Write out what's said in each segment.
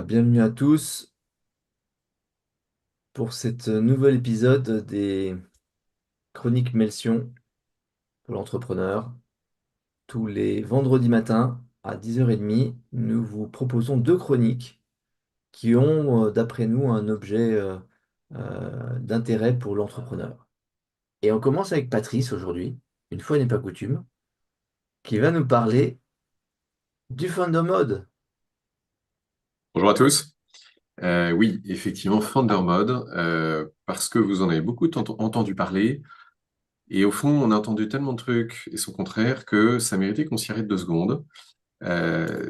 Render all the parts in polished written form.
Bienvenue à tous pour cet nouvel épisode des Chroniques Melsion pour l'entrepreneur. Tous les vendredis matins à 10h30, nous vous proposons deux chroniques qui ont, d'après nous, un objet d'intérêt pour l'entrepreneur. Et on commence avec Patrice aujourd'hui, une fois n'est pas coutume, qui va nous parler du Founder Mode. Bonjour à tous. Oui, effectivement, Founder Mode, parce que vous en avez beaucoup entendu parler, et au fond, on a entendu tellement de trucs et son contraire que ça méritait qu'on s'y arrête 2 secondes,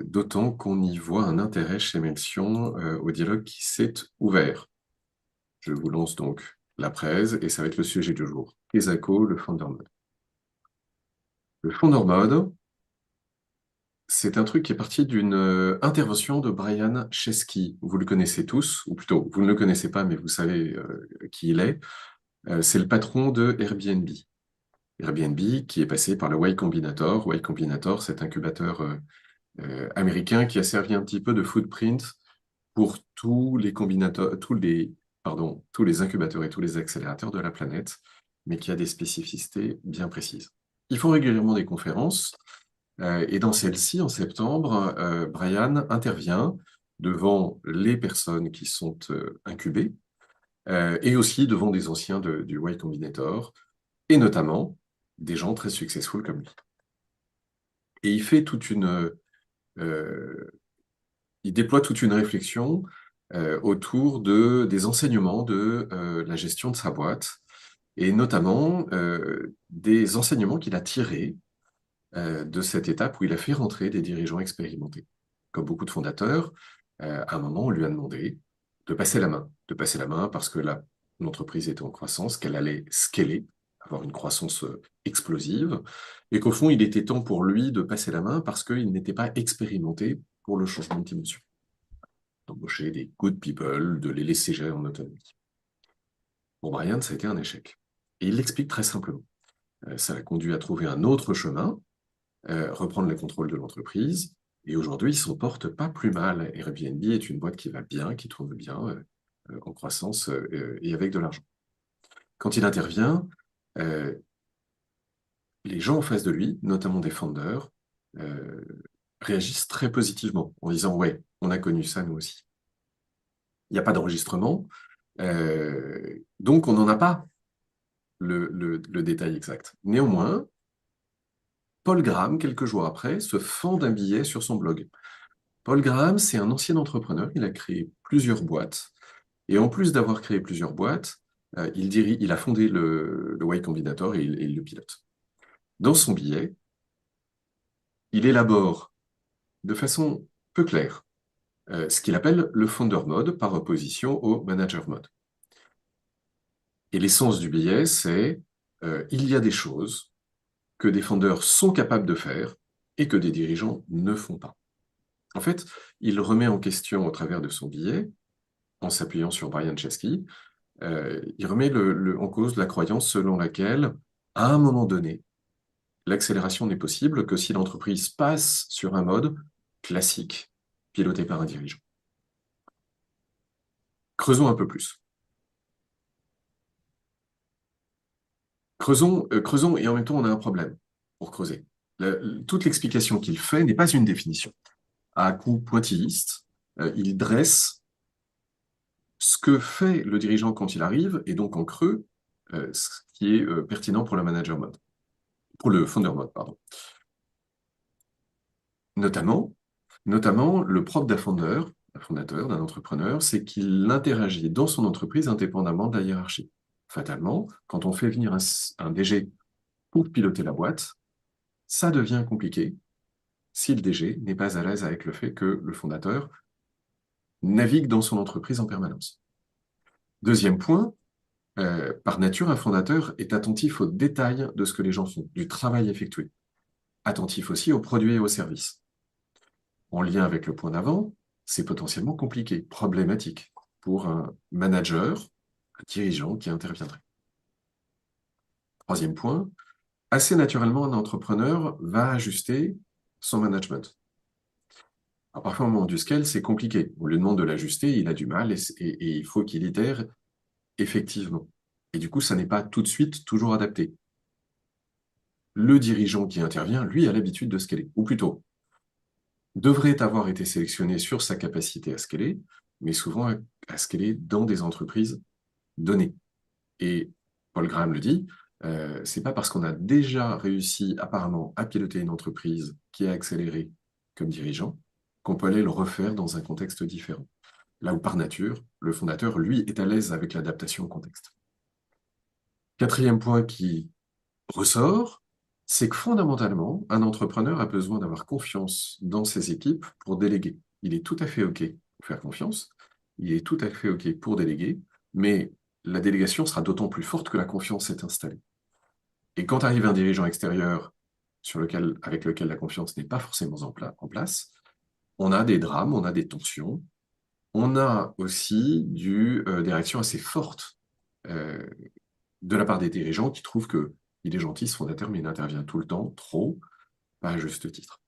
d'autant qu'on y voit un intérêt chez Melchion au dialogue qui s'est ouvert. Je vous lance donc la presse, et ça va être le sujet du jour. Kesako, le Founder Mode. Le Founder Mode, c'est un truc qui est parti d'une intervention de Brian Chesky. Vous le connaissez tous, ou plutôt, vous ne le connaissez pas, mais vous savez qui il est. C'est le patron de Airbnb. Airbnb qui est passé par le Y Combinator. Y Combinator, cet incubateur américain qui a servi un petit peu de footprint pour tous les combinateurs, tous les incubateurs et tous les accélérateurs de la planète, mais qui a des spécificités bien précises. Ils font régulièrement des conférences, et dans celle-ci, en septembre, Brian intervient devant les personnes qui sont incubées, et aussi devant des anciens du Y Combinator, et notamment des gens très successful comme lui. Et euh, il déploie toute une réflexion autour des enseignements de la gestion de sa boîte, et notamment des enseignements qu'il a tirés de cette étape où il a fait rentrer des dirigeants expérimentés. Comme beaucoup de fondateurs, à un moment, on lui a demandé de passer la main parce que l'entreprise était en croissance, qu'elle allait scaler, avoir une croissance explosive, et qu'au fond, il était temps pour lui de passer la main parce qu'il n'était pas expérimenté pour le changement de dimension, d'embaucher des good people, de les laisser gérer en autonomie. Pour Brian, ça a été un échec. Et il l'explique très simplement. Ça l'a conduit à trouver un autre chemin, reprendre le contrôle de l'entreprise. Et aujourd'hui, ils s'en portent pas plus mal. Airbnb est une boîte qui va bien, qui tourne bien, en croissance et avec de l'argent. Quand il intervient, euh, les gens en face de lui, notamment des founders, euh, réagissent très positivement en disant ouais, on a connu ça nous aussi. Il n'y a pas d'enregistrement, donc on n'en a pas le détail exact. Néanmoins, Paul Graham, quelques jours après, se fend d'un billet sur son blog. Paul Graham, c'est un ancien entrepreneur, il a créé plusieurs boîtes, et en plus d'avoir créé plusieurs boîtes, il a fondé le Y Combinator et il le pilote. Dans son billet, il élabore de façon peu claire ce qu'il appelle le Founder Mode par opposition au Manager Mode. Et l'essence du billet, c'est il y a des choses que des founders sont capables de faire et que des dirigeants ne font pas. En fait, il remet en question au travers de son billet, en s'appuyant sur Brian Chesky, il remet en cause la croyance selon laquelle, à un moment donné, l'accélération n'est possible que si l'entreprise passe sur un mode classique, piloté par un dirigeant. Creusons un peu plus. Creusons, et en même temps, on a un problème pour creuser. Toute l'explication qu'il fait n'est pas une définition. À coup pointilliste, il dresse ce que fait le dirigeant quand il arrive, et donc en creux, ce qui est pertinent pour le manager mode, pour le founder mode, pardon. Notamment, le propre d'un fondateur, d'un entrepreneur, c'est qu'il interagit dans son entreprise indépendamment de la hiérarchie. Fatalement, quand on fait venir un DG pour piloter la boîte, ça devient compliqué si le DG n'est pas à l'aise avec le fait que le fondateur navigue dans son entreprise en permanence. Deuxième point, par nature, un fondateur est attentif aux détails de ce que les gens font, du travail effectué. Attentif aussi aux produits et aux services. En lien avec le point d'avant, c'est potentiellement compliqué, problématique pour un manager, un dirigeant qui interviendrait. Troisième point, assez naturellement, un entrepreneur va ajuster son management. Alors, parfois, au moment du scale, c'est compliqué. On lui demande de l'ajuster, il a du mal et il faut qu'il itère effectivement. Et du coup, ça n'est pas tout de suite toujours adapté. Le dirigeant qui intervient, lui, a l'habitude de scaler, ou plutôt, devrait avoir été sélectionné sur sa capacité à scaler, mais souvent à scaler dans des entreprises données. Et Paul Graham le dit, c'est pas parce qu'on a déjà réussi apparemment à piloter une entreprise qui a accéléré comme dirigeant qu'on peut aller le refaire dans un contexte différent. Là où par nature, le fondateur, lui, est à l'aise avec l'adaptation au contexte. Quatrième point qui ressort, c'est que fondamentalement, un entrepreneur a besoin d'avoir confiance dans ses équipes pour déléguer. Il est tout à fait OK pour faire confiance, il est tout à fait OK pour déléguer, mais la délégation sera d'autant plus forte que la confiance est installée. Et quand arrive un dirigeant extérieur avec lequel la confiance n'est pas forcément en place, on a des drames, on a des tensions, on a aussi des réactions assez fortes euh, de la part des dirigeants qui trouvent qu'il est gentil, ce fondateur, mais il intervient tout le temps, trop, pas à juste titre.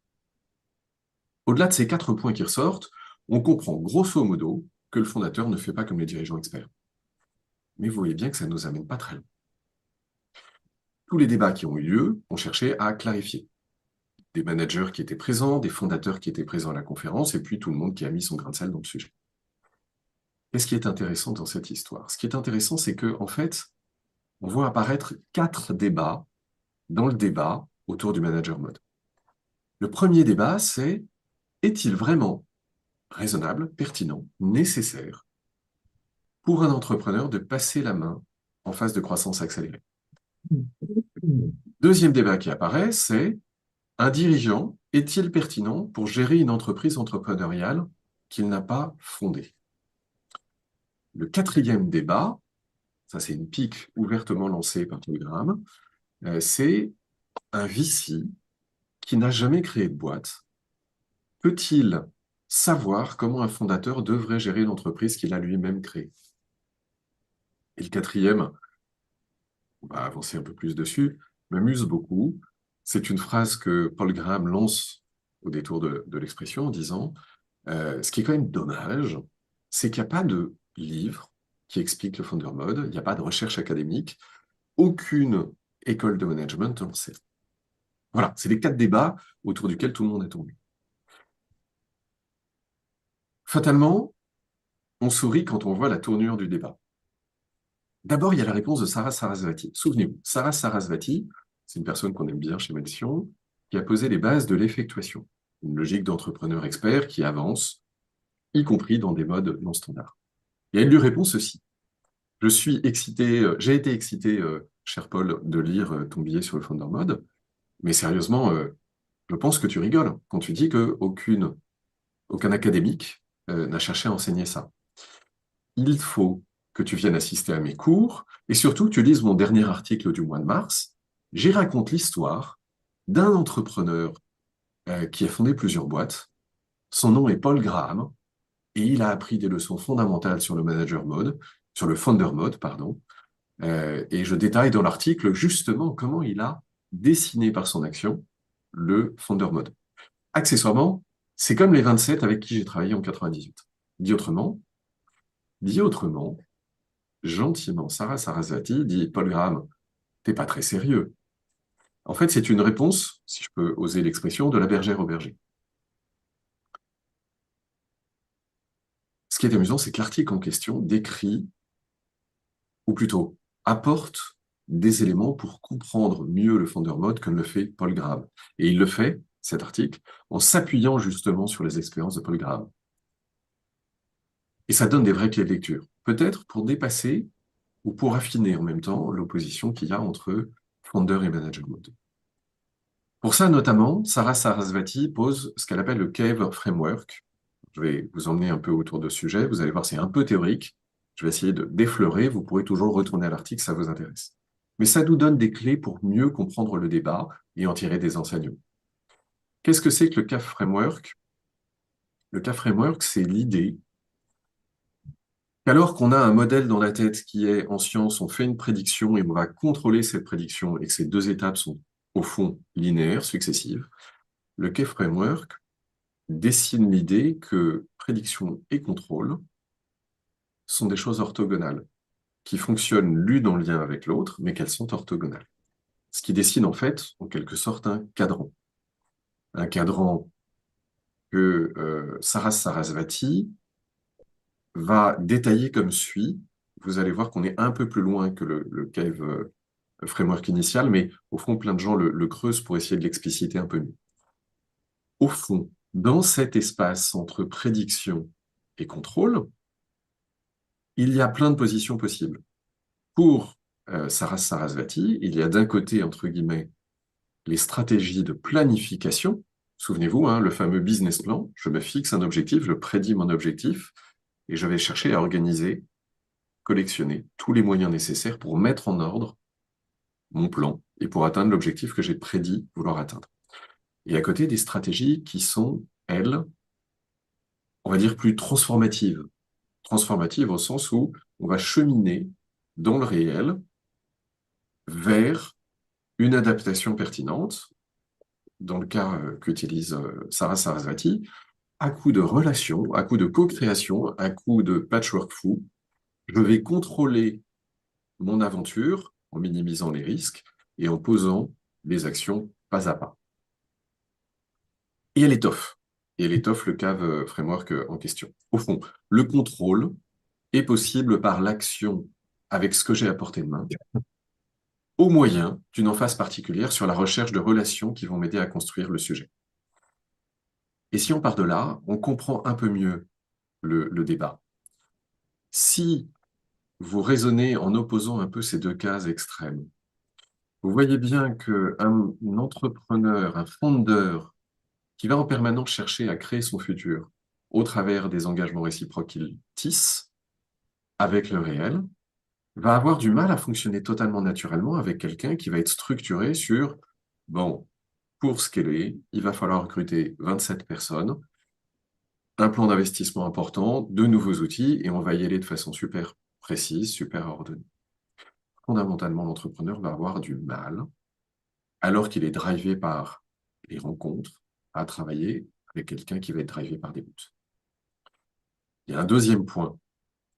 Au-delà de ces 4 points qui ressortent, on comprend grosso modo que le fondateur ne fait pas comme les dirigeants experts. Mais vous voyez bien que ça ne nous amène pas très loin. Tous les débats qui ont eu lieu ont cherché à clarifier. Des managers qui étaient présents, des fondateurs qui étaient présents à la conférence, et puis tout le monde qui a mis son grain de sel dans le sujet. Qu'est-ce qui est intéressant dans cette histoire? Ce qui est intéressant, c'est qu'en fait, on voit apparaître 4 débats dans le débat autour du manager mode. Le premier débat, c'est: est-il vraiment raisonnable, pertinent, nécessaire pour un entrepreneur de passer la main en phase de croissance accélérée? Deuxième débat qui apparaît, c'est: un dirigeant est-il pertinent pour gérer une entreprise entrepreneuriale qu'il n'a pas fondée? Le quatrième débat, ça c'est une pique ouvertement lancée par Telegram, c'est: un VC qui n'a jamais créé de boîte peut-il savoir comment un fondateur devrait gérer l'entreprise qu'il a lui-même créée? Et le quatrième, on va avancer un peu plus dessus, m'amuse beaucoup. C'est une phrase que Paul Graham lance au détour de l'expression en disant ce qui est quand même dommage, c'est qu'il n'y a pas de livre qui explique le founder mode, il n'y a pas de recherche académique, aucune école de management n'en sait. Voilà, c'est les 4 débats autour duquel tout le monde est tombé. Fatalement, on sourit quand on voit la tournure du débat. D'abord, il y a la réponse de Sarah Sarasvati. Souvenez-vous, Sarah Sarasvati, c'est une personne qu'on aime bien chez Melsion, qui a posé les bases de l'effectuation, une logique d'entrepreneur expert qui avance, y compris dans des modes non standards. Et elle lui répond ceci: je suis excité, j'ai été excité, cher Paul, de lire ton billet sur le Founder Mode, mais sérieusement, je pense que tu rigoles quand tu dis qu'aucun académique n'a cherché à enseigner ça. Il faut que tu viennes assister à mes cours et surtout que tu lises mon dernier article du mois de mars. J'y raconte l'histoire d'un entrepreneur qui a fondé plusieurs boîtes. Son nom est Paul Graham et il a appris des leçons fondamentales sur le manager mode, sur le founder mode, pardon. Et je détaille dans l'article justement comment il a dessiné par son action le founder mode. Accessoirement, c'est comme les 27 avec qui j'ai travaillé en 98. Dit autrement, gentiment, Sarah Sarasvati dit: Paul Graham, t'es pas très sérieux. En fait, c'est une réponse, si je peux oser l'expression, de la bergère au berger. Ce qui est amusant, c'est que l'article en question décrit, ou plutôt apporte des éléments pour comprendre mieux le founder mode comme le fait Paul Graham. Et il le fait, cet article, en s'appuyant justement sur les expériences de Paul Graham. Et ça donne des vraies clés de lecture, peut-être pour dépasser ou pour affiner en même temps l'opposition qu'il y a entre founder et manager mode. Pour ça, notamment, Sarah Sarasvati pose ce qu'elle appelle le CAVE Framework. Je vais vous emmener un peu autour de ce sujet. Vous allez voir, c'est un peu théorique. Je vais essayer de défleurer. Vous pourrez toujours retourner à l'article si ça vous intéresse. Mais ça nous donne des clés pour mieux comprendre le débat et en tirer des enseignements. Qu'est-ce que c'est que le CAVE Framework? Le CAVE Framework, c'est l'idée qu'alors qu'on a un modèle dans la tête qui est, en science, on fait une prédiction et on va contrôler cette prédiction et que ces 2 étapes sont, au fond, linéaires, successives, le CAVE Framework dessine l'idée que prédiction et contrôle sont des choses orthogonales, qui fonctionnent l'une en lien avec l'autre, mais qu'elles sont orthogonales. Ce qui dessine en fait, en quelque sorte, un cadran. Un cadran que Saras Sarasvati va détailler comme suit. Vous allez voir qu'on est un peu plus loin que le Cave framework initial, mais au fond, plein de gens le creusent pour essayer de l'expliciter un peu mieux. Au fond, dans cet espace entre prédiction et contrôle, il y a plein de positions possibles. Pour Saras Sarasvati, il y a d'un côté, entre guillemets, les stratégies de planification. Souvenez-vous, hein, le fameux business plan, je me fixe un objectif, je prédis mon objectif, et je vais chercher à organiser, collectionner tous les moyens nécessaires pour mettre en ordre mon plan et pour atteindre l'objectif que j'ai prédit vouloir atteindre. Et à côté, des stratégies qui sont, elles, on va dire plus transformatives. Transformatives au sens où on va cheminer dans le réel vers une adaptation pertinente, dans le cas qu'utilise Saras Sarasvati, à coup de relations, à coup de co-création, à coup de patchwork fou, je vais contrôler mon aventure en minimisant les risques et en posant les actions pas à pas. Et elle étoffe. Et elle étoffe le Cave framework en question. Au fond, le contrôle est possible par l'action avec ce que j'ai à portée de main, au moyen d'une emphase particulière sur la recherche de relations qui vont m'aider à construire le sujet. Et si on part de là, on comprend un peu mieux le débat. Si vous raisonnez en opposant un peu ces deux cases extrêmes, vous voyez bien qu'un entrepreneur, un fondeur, qui va en permanence chercher à créer son futur au travers des engagements réciproques qu'il tisse avec le réel, va avoir du mal à fonctionner totalement naturellement avec quelqu'un qui va être structuré sur, bon, pour scaler, il va falloir recruter 27 personnes, un plan d'investissement important, de nouveaux outils, et on va y aller de façon super précise, super ordonnée. Fondamentalement, l'entrepreneur va avoir du mal, alors qu'il est drivé par les rencontres, à travailler avec quelqu'un qui va être drivé par des buts. Il y a un deuxième point.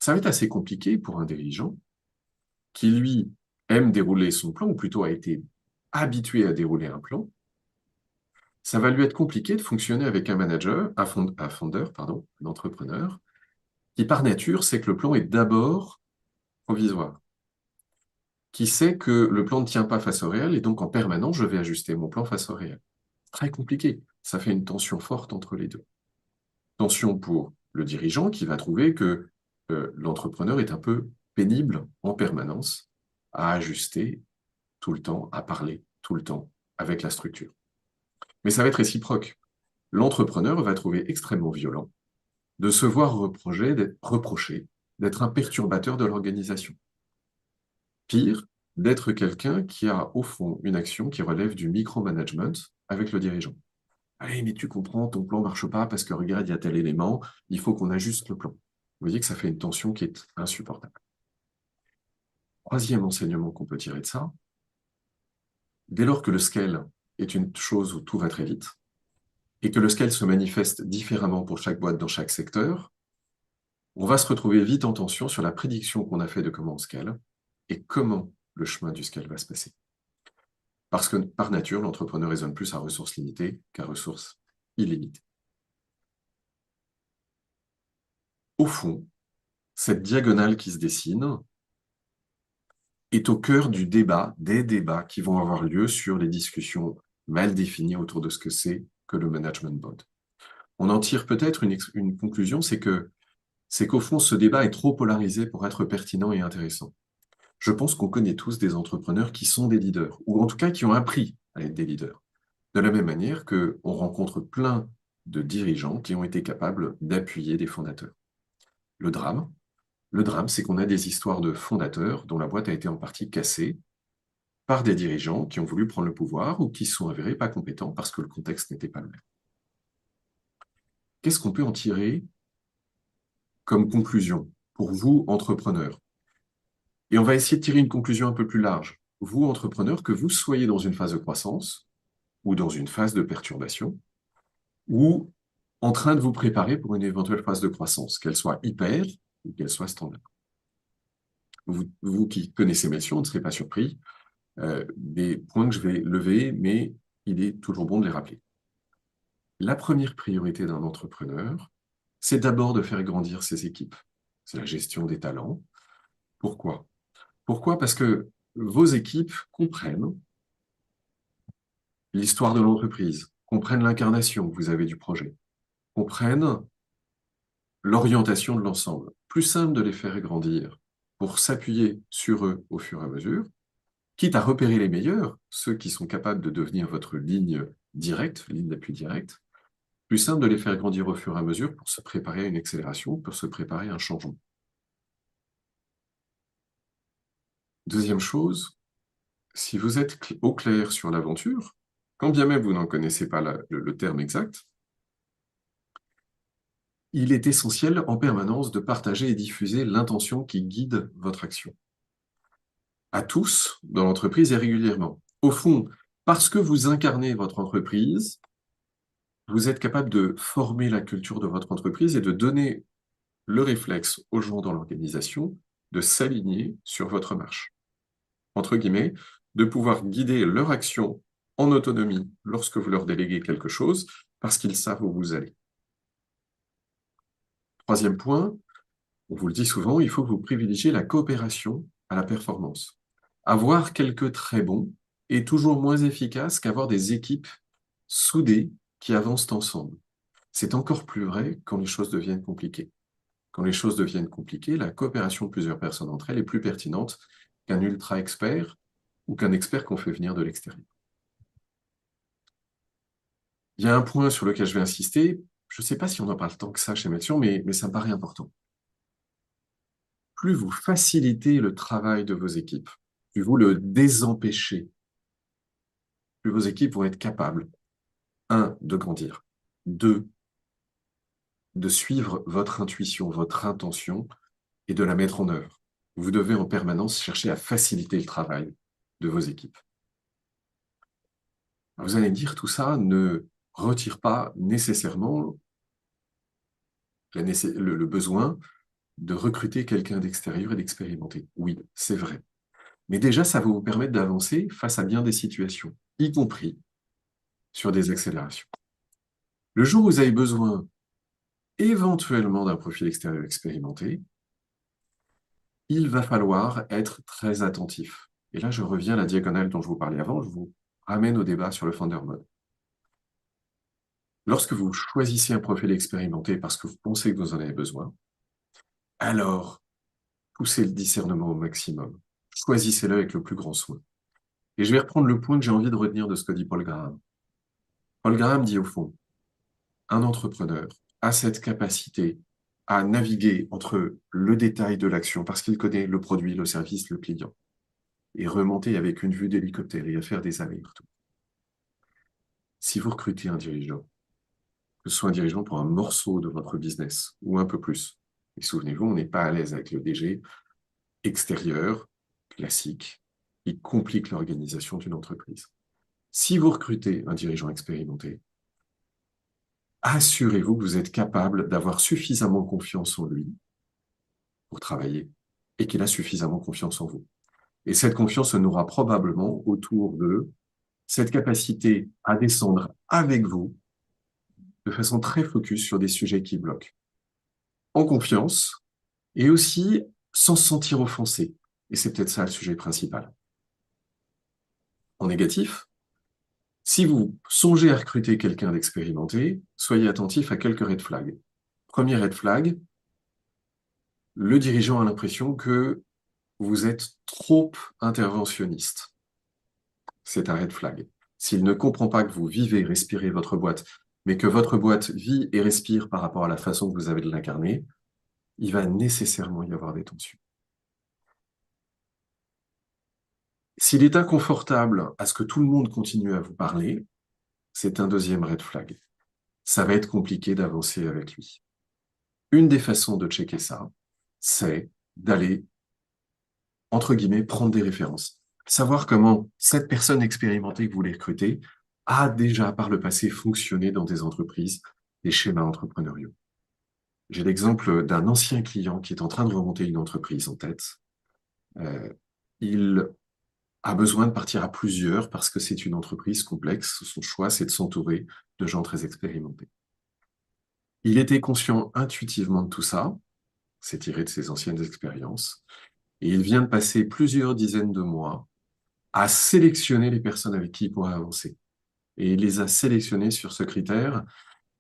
Ça va être assez compliqué pour un dirigeant qui, lui, aime dérouler son plan, ou plutôt a été habitué à dérouler un plan. Ça va lui être compliqué de fonctionner avec un manager, un fondeur, pardon, un entrepreneur, qui par nature sait que le plan est d'abord provisoire, qui sait que le plan ne tient pas face au réel, et donc en permanence, je vais ajuster mon plan face au réel. Très compliqué. Ça fait une tension forte entre les deux. Tension pour le dirigeant qui va trouver que l'entrepreneur est un peu pénible en permanence à ajuster tout le temps, à parler tout le temps avec la structure. Mais ça va être réciproque. L'entrepreneur va trouver extrêmement violent de se voir reprocher d'être un perturbateur de l'organisation. Pire, d'être quelqu'un qui a au fond une action qui relève du micromanagement avec le dirigeant. Allez, mais tu comprends, ton plan ne marche pas parce que regarde, il y a tel élément, il faut qu'on ajuste le plan. Vous voyez que ça fait une tension qui est insupportable. Troisième enseignement qu'on peut tirer de ça, dès lors que le scale est une chose où tout va très vite, et que le scale se manifeste différemment pour chaque boîte dans chaque secteur, on va se retrouver vite en tension sur la prédiction qu'on a fait de comment on scale et comment le chemin du scale va se passer. Parce que par nature, l'entrepreneur raisonne plus à ressources limitées qu'à ressources illimitées. Au fond, cette diagonale qui se dessine est au cœur du débat, des débats qui vont avoir lieu sur les discussions mal définies autour de ce que c'est que le management board. On en tire peut-être une conclusion, c'est qu'au fond, ce débat est trop polarisé pour être pertinent et intéressant. Je pense qu'on connaît tous des entrepreneurs qui sont des leaders, ou en tout cas qui ont appris à être des leaders. De la même manière qu'on rencontre plein de dirigeants qui ont été capables d'appuyer des fondateurs. Le drame, c'est qu'on a des histoires de fondateurs dont la boîte a été en partie cassée par des dirigeants qui ont voulu prendre le pouvoir ou qui se sont avérés pas compétents parce que le contexte n'était pas le même. Qu'est-ce qu'on peut en tirer comme conclusion pour vous, entrepreneurs? Et on va essayer de tirer une conclusion un peu plus large. Vous, entrepreneurs, que vous soyez dans une phase de croissance ou dans une phase de perturbation, ou en train de vous préparer pour une éventuelle phase de croissance, qu'elle soit hyper ou qu'elle soit standard. Vous qui connaissez Melchior, ne serez pas surpris des points que je vais lever, mais il est toujours bon de les rappeler. La première priorité d'un entrepreneur, c'est d'abord de faire grandir ses équipes. C'est la gestion des talents. Pourquoi? Pourquoi? Parce que vos équipes comprennent l'histoire de l'entreprise, comprennent l'incarnation que vous avez du projet, comprennent l'orientation de l'ensemble. Plus simple de les faire grandir pour s'appuyer sur eux au fur et à mesure, quitte à repérer les meilleurs, ceux qui sont capables de devenir votre ligne directe, ligne d'appui directe, plus simple de les faire grandir au fur et à mesure pour se préparer à une accélération, pour se préparer à un changement. Deuxième chose, si vous êtes au clair sur l'aventure, quand bien même vous n'en connaissez pas le terme exact, il est essentiel en permanence de partager et diffuser l'intention qui guide votre action. À tous, dans l'entreprise et régulièrement. Au fond, parce que vous incarnez votre entreprise, vous êtes capable de former la culture de votre entreprise et de donner le réflexe aux gens dans l'organisation de s'aligner sur votre marche. Entre guillemets, de pouvoir guider leur action en autonomie lorsque vous leur déléguez quelque chose, parce qu'ils savent où vous allez. Troisième point, on vous le dit souvent, il faut que vous privilégiez la coopération à la performance. Avoir quelques traits bons est toujours moins efficace qu'avoir des équipes soudées qui avancent ensemble. C'est encore plus vrai quand les choses deviennent compliquées. Quand les choses deviennent compliquées, la coopération de plusieurs personnes entre elles est plus pertinente qu'un ultra-expert ou qu'un expert qu'on fait venir de l'extérieur. Il y a un point sur lequel je vais insister, je ne sais pas si on en parle tant que ça chez Melchior, mais ça me paraît important. Plus vous facilitez le travail de vos équipes, plus vous le désempêchez, plus vos équipes vont être capables, un, de grandir, deux, de suivre votre intuition, votre intention et de la mettre en œuvre. Vous devez en permanence chercher à faciliter le travail de vos équipes. Vous allez me dire, tout ça ne retire pas nécessairement le besoin de recruter quelqu'un d'extérieur et d'expérimenter. Oui, c'est vrai. Mais déjà, ça va vous permettre d'avancer face à bien des situations, y compris sur des accélérations. Le jour où vous avez besoin éventuellement d'un profil extérieur expérimenté, il va falloir être très attentif. Et là, je reviens à la diagonale dont je vous parlais avant, je vous ramène au débat sur le Founder Mode. Lorsque vous choisissez un profil expérimenté parce que vous pensez que vous en avez besoin, alors poussez le discernement au maximum. Choisissez-le avec le plus grand soin. Et je vais reprendre le point que j'ai envie de retenir de ce que dit Paul Graham. Paul Graham dit au fond, un entrepreneur a cette capacité à naviguer entre le détail de l'action, parce qu'il connaît le produit, le service, le client, et remonter avec une vue d'hélicoptère et à faire des allers-retours. Si vous recrutez un dirigeant, que ce soit un dirigeant pour un morceau de votre business, ou un peu plus, et souvenez-vous, on n'est pas à l'aise avec le DG extérieur, classique, qui complique l'organisation d'une entreprise. Si vous recrutez un dirigeant expérimenté, assurez-vous que vous êtes capable d'avoir suffisamment confiance en lui pour travailler et qu'il a suffisamment confiance en vous. Et cette confiance se nourra probablement autour de cette capacité à descendre avec vous de façon très focus sur des sujets qui bloquent. En confiance et aussi sans se sentir offensé. Et c'est peut-être ça le sujet principal. En négatif, si vous songez à recruter quelqu'un d'expérimenté, soyez attentif à quelques red flags. Premier red flag, le dirigeant a l'impression que vous êtes trop interventionniste. C'est un red flag. S'il ne comprend pas que vous vivez et respirez votre boîte, mais que votre boîte vit et respire par rapport à la façon que vous avez de l'incarner, il va nécessairement y avoir des tensions. S'il est inconfortable à ce que tout le monde continue à vous parler, c'est un deuxième red flag. Ça va être compliqué d'avancer avec lui. Une des façons de checker ça, c'est d'aller, entre guillemets, prendre des références. Savoir comment cette personne expérimentée que vous voulez recruter a déjà par le passé fonctionné dans des entreprises des schémas entrepreneuriaux. J'ai l'exemple d'un ancien client qui est en train de remonter une entreprise en tête. Euh, il a besoin de partir à plusieurs parce que c'est une entreprise complexe. Son choix, c'est de s'entourer de gens très expérimentés. Il était conscient intuitivement de tout ça, c'est tiré de ses anciennes expériences, et il vient de passer plusieurs dizaines de mois à sélectionner les personnes avec qui il pourra avancer. Et il les a sélectionnés sur ce critère.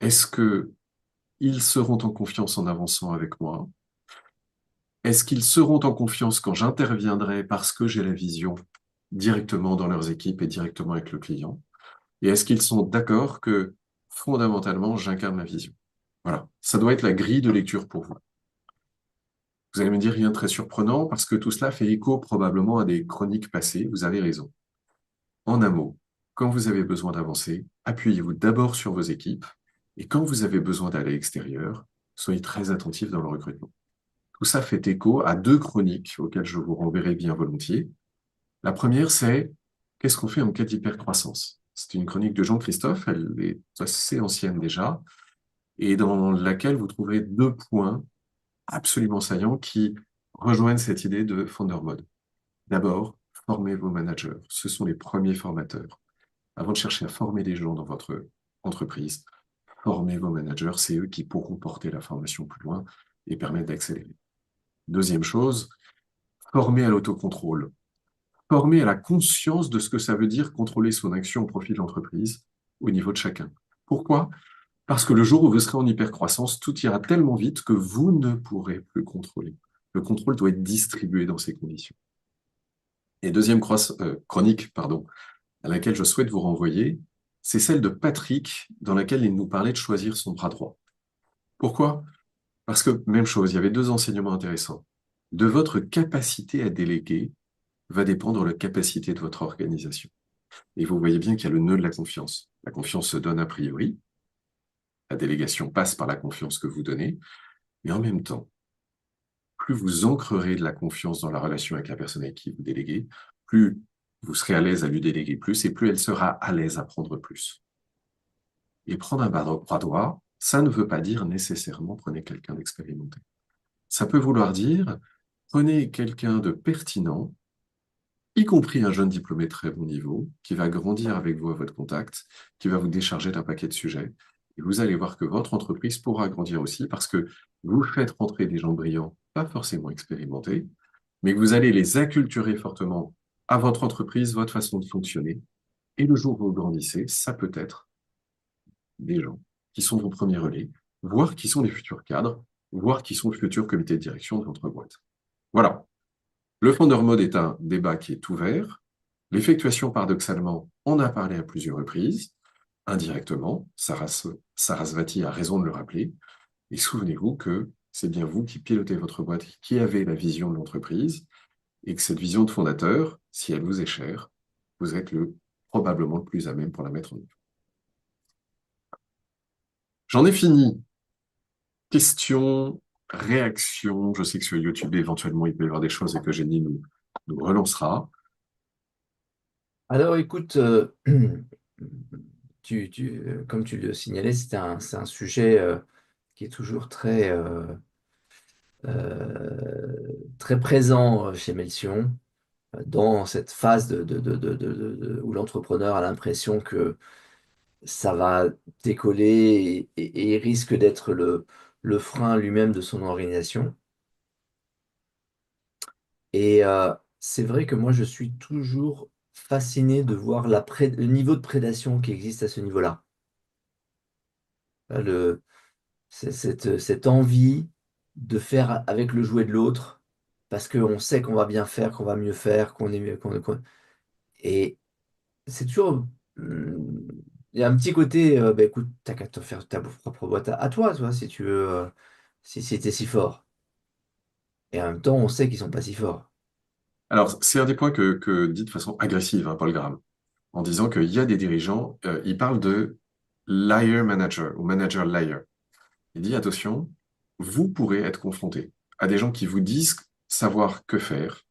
Est-ce que ils seront en confiance en avançant avec moi? Est-ce qu'ils seront en confiance quand j'interviendrai parce que j'ai la vision directement dans leurs équipes et directement avec le client? Et est-ce qu'ils sont d'accord que fondamentalement, j'incarne la vision? Voilà, ça doit être la grille de lecture pour vous. Vous allez me dire rien de très surprenant parce que tout cela fait écho probablement à des chroniques passées, vous avez raison. En un mot, quand vous avez besoin d'avancer, appuyez-vous d'abord sur vos équipes et quand vous avez besoin d'aller à l'extérieur, soyez très attentifs dans le recrutement. Tout ça fait écho à deux chroniques auxquelles je vous renverrai bien volontiers. La première, c'est qu'est-ce qu'on fait en cas d'hypercroissance? C'est une chronique de Jean-Christophe, elle est assez ancienne déjà, et dans laquelle vous trouverez deux points absolument saillants qui rejoignent cette idée de founder mode. D'abord, formez vos managers. Ce sont les premiers formateurs. Avant de chercher à former des gens dans votre entreprise, formez vos managers. C'est eux qui pourront porter la formation plus loin et permettre d'accélérer. Deuxième chose, formez à l'autocontrôle. Formez à la conscience de ce que ça veut dire contrôler son action au profit de l'entreprise au niveau de chacun. Pourquoi? Parce que le jour où vous serez en hypercroissance, tout ira tellement vite que vous ne pourrez plus contrôler. Le contrôle doit être distribué dans ces conditions. Et deuxième chronique, à laquelle je souhaite vous renvoyer, c'est celle de Patrick, dans laquelle il nous parlait de choisir son bras droit. Pourquoi? Parce que, même chose, il y avait deux enseignements intéressants. De votre capacité à déléguer va dépendre la capacité de votre organisation. Et vous voyez bien qu'il y a le nœud de la confiance. La confiance se donne a priori, la délégation passe par la confiance que vous donnez, mais en même temps, plus vous ancrerez de la confiance dans la relation avec la personne avec qui vous déléguez, plus vous serez à l'aise à lui déléguer plus et plus elle sera à l'aise à prendre plus. Et prendre un bras droit, ça ne veut pas dire nécessairement prenez quelqu'un d'expérimenté. Ça peut vouloir dire prenez quelqu'un de pertinent, y compris un jeune diplômé de très bon niveau, qui va grandir avec vous à votre contact, qui va vous décharger d'un paquet de sujets. Et vous allez voir que votre entreprise pourra grandir aussi parce que vous faites rentrer des gens brillants, pas forcément expérimentés, mais que vous allez les acculturer fortement à votre entreprise, votre façon de fonctionner. Et le jour où vous grandissez, ça peut être des gens qui sont vos premiers relais, voire qui sont les futurs cadres, voire qui sont le futur comité de direction de votre boîte. Voilà. Le founder mode est un débat qui est ouvert. L'effectuation, paradoxalement, on a parlé à plusieurs reprises, indirectement. Sarasvati a raison de le rappeler. Et souvenez-vous que c'est bien vous qui pilotez votre boîte, qui avez la vision de l'entreprise, et que cette vision de fondateur, si elle vous est chère, vous êtes probablement le plus à même pour la mettre en œuvre. J'en ai fini. Questions, réactions. Je sais que sur YouTube, éventuellement, il peut y avoir des choses et que Jenny nous relancera. Alors écoute, comme tu le signalais, c'est un sujet qui est toujours très présent chez Melsion, dans cette phase où l'entrepreneur a l'impression que ça va décoller et il risque d'être le frein lui-même de son organisation. Et c'est vrai que moi, je suis toujours fasciné de voir le niveau de prédation qui existe à ce niveau-là. Le, cette envie de faire avec le jouet de l'autre, parce qu'on sait qu'on va bien faire, qu'on va mieux faire, qu'on est mieux. Et c'est toujours. Il y a un petit côté, bah, écoute, t'as qu'à te faire ta propre boîte à toi, si tu veux, si t'es si fort. Et en même temps, on sait qu'ils sont pas si forts. Alors, c'est un des points que dit de façon agressive, Paul Graham, en disant qu'il y a des dirigeants, il parle de liar manager ou manager liar. Il dit, attention, vous pourrez être confronté à des gens qui vous disent savoir que faire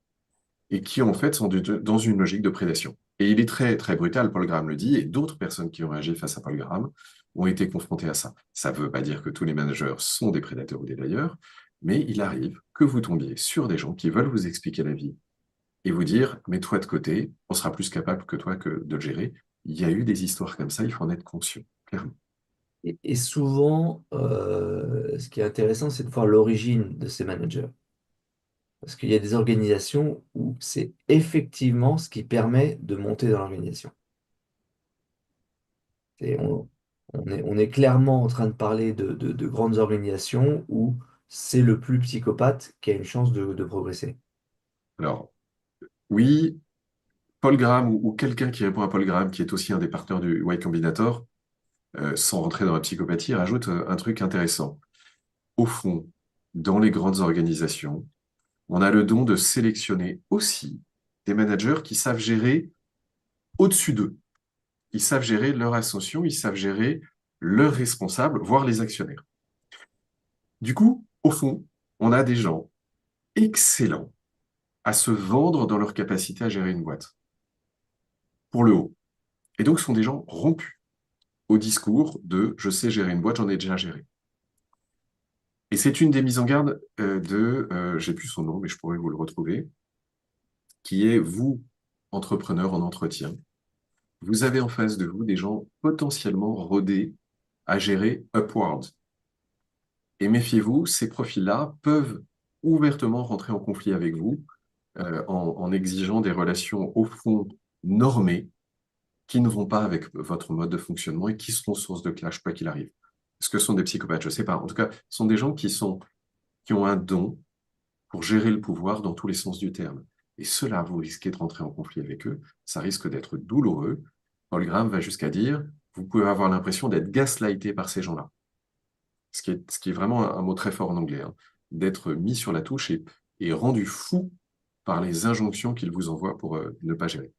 et qui, en fait, sont dans une logique de prédation. Et il est très, très brutal, Paul Graham le dit, et d'autres personnes qui ont réagi face à Paul Graham ont été confrontés à ça. Ça ne veut pas dire que tous les managers sont des prédateurs ou des délailleurs, mais il arrive que vous tombiez sur des gens qui veulent vous expliquer la vie et vous dire, mets-toi de côté, on sera plus capable que toi de le gérer. Il y a eu des histoires comme ça, il faut en être conscient, clairement. Et souvent, ce qui est intéressant, c'est de voir l'origine de ces managers. Parce qu'il y a des organisations où c'est effectivement ce qui permet de monter dans l'organisation. Et on est clairement en train de parler de grandes organisations où c'est le plus psychopathe qui a une chance de progresser. Alors, oui, Paul Graham ou quelqu'un qui répond à Paul Graham, qui est aussi un des partenaires du Y Combinator, sans rentrer dans la psychopathie, rajoute un truc intéressant. Au fond, dans les grandes organisations, on a le don de sélectionner aussi des managers qui savent gérer au-dessus d'eux. Ils savent gérer leur ascension, ils savent gérer leurs responsables, voire les actionnaires. Du coup, au fond, on a des gens excellents à se vendre dans leur capacité à gérer une boîte, pour le haut. Et donc, ce sont des gens rompus au discours de «je sais gérer une boîte, j'en ai déjà géré». Et c'est une des mises en garde j'ai plus son nom, mais je pourrais vous le retrouver, qui est vous, entrepreneur en entretien. Vous avez en face de vous des gens potentiellement rodés à gérer upward. Et méfiez-vous, ces profils-là peuvent ouvertement rentrer en conflit avec vous en exigeant des relations au fond normées qui ne vont pas avec votre mode de fonctionnement et qui seront source de clash quoi qu'il arrive. Est-ce que ce sont des psychopathes? Je ne sais pas. En tout cas, ce sont des gens qui ont un don pour gérer le pouvoir dans tous les sens du terme. Et cela, vous risquez de rentrer en conflit avec eux, ça risque d'être douloureux. Paul Graham va jusqu'à dire, vous pouvez avoir l'impression d'être gaslighté par ces gens-là. Ce qui est vraiment un mot très fort en anglais, hein, d'être mis sur la touche et rendu fou par les injonctions qu'ils vous envoient pour ne pas gérer.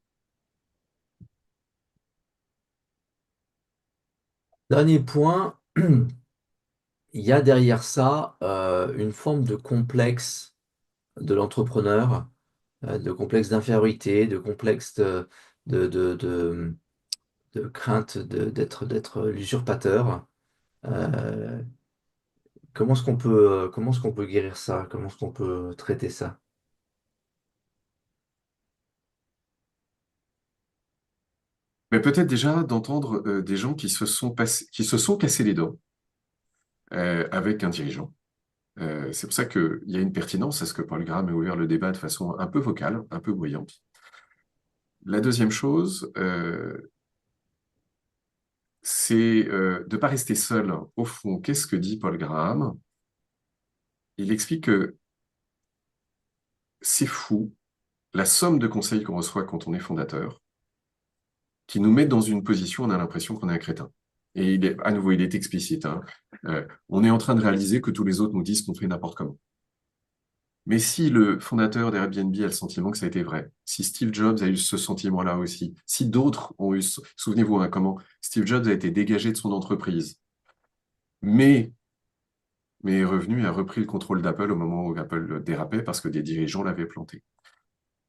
Dernier point, il y a derrière ça une forme de complexe de l'entrepreneur, de complexe d'infériorité, de complexe de, de, de- de crainte d'être l'usurpateur. Euh, comment est-ce qu'on peut guérir ça? Comment est-ce qu'on peut traiter ça? Mais peut-être déjà d'entendre des gens qui se sont cassés les dents avec un dirigeant. C'est pour ça qu'il y a une pertinence à ce que Paul Graham ait ouvert le débat de façon un peu vocale, un peu bruyante. La deuxième chose, c'est de ne pas rester seul. Au fond, qu'est-ce que dit Paul Graham? Il explique que c'est fou, la somme de conseils qu'on reçoit quand on est fondateur, qui nous met dans une position où on a l'impression qu'on est un crétin. Et à nouveau, il est explicite, hein. On est en train de réaliser que tous les autres nous disent qu'on fait n'importe comment. Mais si le fondateur d'Airbnb a le sentiment que ça a été vrai, si Steve Jobs a eu ce sentiment-là aussi, si d'autres ont eu, souvenez-vous, hein, comment Steve Jobs a été dégagé de son entreprise, mais, mais est revenu et a repris le contrôle d'Apple au moment où Apple dérapait parce que des dirigeants l'avaient planté.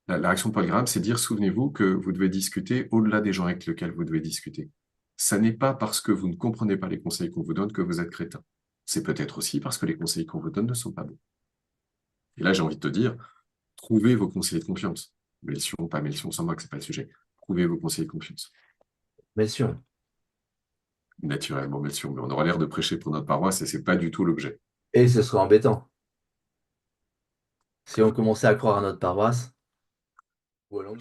La réaction de Paul Graham, c'est dire, souvenez-vous que vous devez discuter au-delà des gens avec lesquels vous devez discuter. Ça n'est pas parce que vous ne comprenez pas les conseils qu'on vous donne que vous êtes crétin. C'est peut-être aussi parce que les conseils qu'on vous donne ne sont pas bons. Et là, j'ai envie de te dire, trouvez vos conseillers de confiance. Melchior, pas Melchior, sans moi que c'est pas le sujet. Trouvez vos conseillers de confiance. Bien sûr. Naturellement, Melchior, mais on aura l'air de prêcher pour notre paroisse et c'est pas du tout l'objet. Et ce serait embêtant. Si on commençait à croire à notre paroisse, ou alors